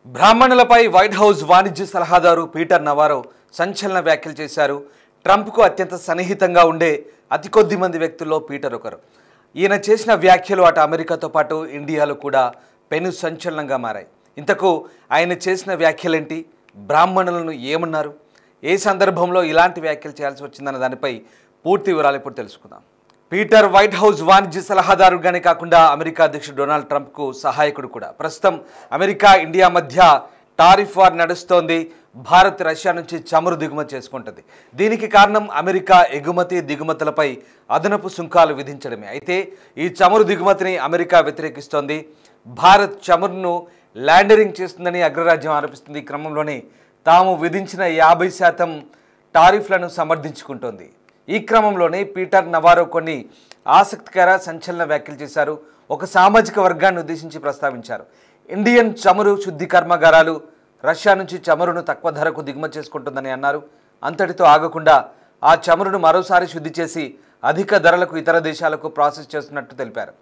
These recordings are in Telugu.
బ్రాహ్మణులపై వైట్ హౌస్ వాణిజ్య సలహాదారు పీటర్ నవారో సంచలన వ్యాఖ్యలు చేశారు. ట్రంప్కు అత్యంత సన్నిహితంగా ఉండే అతి కొద్ది మంది వ్యక్తుల్లో పీటర్ ఒకరు. ఈయన చేసిన వ్యాఖ్యలు అటు అమెరికాతో పాటు ఇండియాలో కూడా పెను సంచలనంగా మారాయి. ఇంతకు ఆయన చేసిన వ్యాఖ్యలేంటి? బ్రాహ్మణులను ఏమన్నారు? ఏ సందర్భంలో ఇలాంటి వ్యాఖ్యలు చేయాల్సి వచ్చిందన్న దానిపై పూర్తి వివరాలు ఇప్పుడు తెలుసుకుందాం. పీటర్ వైట్ హౌస్ వాణిజ్య సలహాదారుగానే కాకుండా అమెరికా అధ్యక్షుడు డొనాల్డ్ ట్రంప్కు సహాయకుడు కూడా. ప్రస్తుతం అమెరికా ఇండియా మధ్య టారిఫ్ వార్ నడుస్తోంది. భారత్ రష్యా నుంచి చమురు దిగుమతి చేసుకుంటుంది. దీనికి కారణం అమెరికా ఎగుమతి దిగుమతులపై అదనపు సుంకాలు విధించడమే. అయితే ఈ చమురు దిగుమతిని అమెరికా వ్యతిరేకిస్తోంది. భారత్ చమురును ల్యాండరింగ్ చేస్తుందని అగ్రరాజ్యం ఆరోపిస్తుంది. ఈ క్రమంలోనే తాము విధించిన 50% టారిఫ్లను సమర్థించుకుంటోంది. ఈ క్రమంలోనే పీటర్ నవారో కొన్ని ఆసక్తికర సంచలన వ్యాఖ్యలు చేశారు. ఒక సామాజిక వర్గాన్ని ఉద్దేశించి ప్రస్తావించారు. ఇండియన్ చమురు శుద్ధి కర్మాగారాలు రష్యా నుంచి చమురును తక్కువ ధరకు దిగుమతి చేసుకుంటుందని అన్నారు. అంతటితో ఆగకుండా ఆ చమురును మరోసారి శుద్ధి చేసి అధిక ధరలకు ఇతర దేశాలకు ప్రాసెస్ చేస్తున్నట్టు తెలిపారు.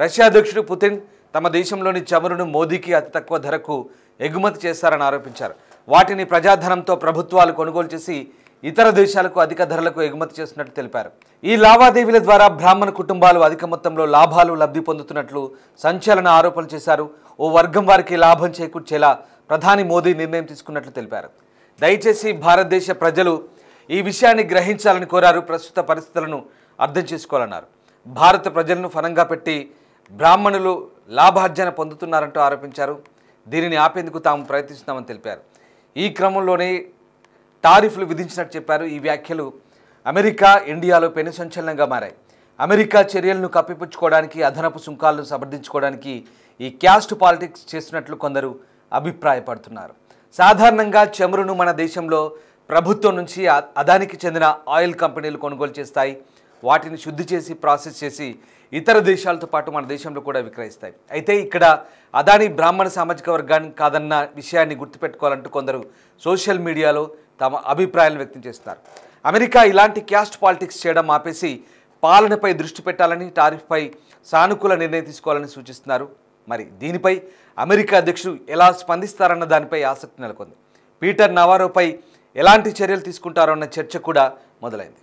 రష్యా అధ్యక్షుడు పుతిన్ తమ దేశంలోని చమురును మోదీకి అతి తక్కువ ధరకు ఎగుమతి చేస్తారని ఆరోపించారు. వాటిని ప్రజాధనంతో ప్రభుత్వాలు కొనుగోలు చేసి ఇతర దేశాలకు అధిక ధరలకు ఎగుమతి చేస్తున్నట్టు తెలిపారు. ఈ లావాదేవీల ద్వారా బ్రాహ్మణ కుటుంబాలు అధిక మొత్తంలో లాభాలు లబ్ధి పొందుతున్నట్లు సంచలన ఆరోపణలు చేశారు. ఓ వర్గం వారికి లాభం చేకూర్చేలా ప్రధాని మోదీ నిర్ణయం తీసుకున్నట్లు తెలిపారు. దయచేసి భారతదేశ ప్రజలు ఈ విషయాన్ని గ్రహించాలని కోరారు. ప్రస్తుత పరిస్థితులను అర్థం చేసుకోవాలన్నారు. భారత ప్రజలను ఫలంగా పెట్టి బ్రాహ్మణులు లాభార్జన పొందుతున్నారంటూ ఆరోపించారు. దీనిని ఆపేందుకు తాము ప్రయత్నిస్తున్నామని తెలిపారు. ఈ క్రమంలోనే టారిఫ్లు విధించినట్టు చెప్పారు. ఈ వ్యాఖ్యలు అమెరికా ఇండియాలో పెను సంచలనంగా మారాయి. అమెరికా చర్యలను కప్పిపుచ్చుకోవడానికి అదనపు సుంకాలను సమర్థించుకోవడానికి ఈ క్యాస్ట్ పాలిటిక్స్ చేస్తున్నట్లు కొందరు అభిప్రాయపడుతున్నారు. సాధారణంగా చమురును మన దేశంలో ప్రభుత్వం నుంచి అదానికి చెందిన ఆయిల్ కంపెనీలు కొనుగోలు చేస్తాయి. వాటిని శుద్ధి చేసి ప్రాసెస్ చేసి ఇతర దేశాలతో పాటు మన దేశంలో కూడా విక్రయిస్తాయి. అయితే ఇక్కడ అదాని బ్రాహ్మణ సామాజిక వర్గాన్ని కాదన్న విషయాన్ని గుర్తుపెట్టుకోవాలంటూ కొందరు సోషల్ మీడియాలో తమ అభిప్రాయాలను వ్యక్తం చేస్తారు. అమెరికా ఇలాంటి క్యాస్ట్ పాలిటిక్స్ చేయడం ఆపేసి పాలనపై దృష్టి పెట్టాలని, టారిఫ్పై సానుకూల నిర్ణయం తీసుకోవాలని సూచిస్తున్నారు. మరి దీనిపై అమెరికా అధ్యక్షుడు ఎలా స్పందిస్తారన్న దానిపై ఆసక్తి నెలకొంది. పీటర్ నవారోపై ఎలాంటి చర్యలు తీసుకుంటారో అన్న చర్చ కూడా మొదలైంది.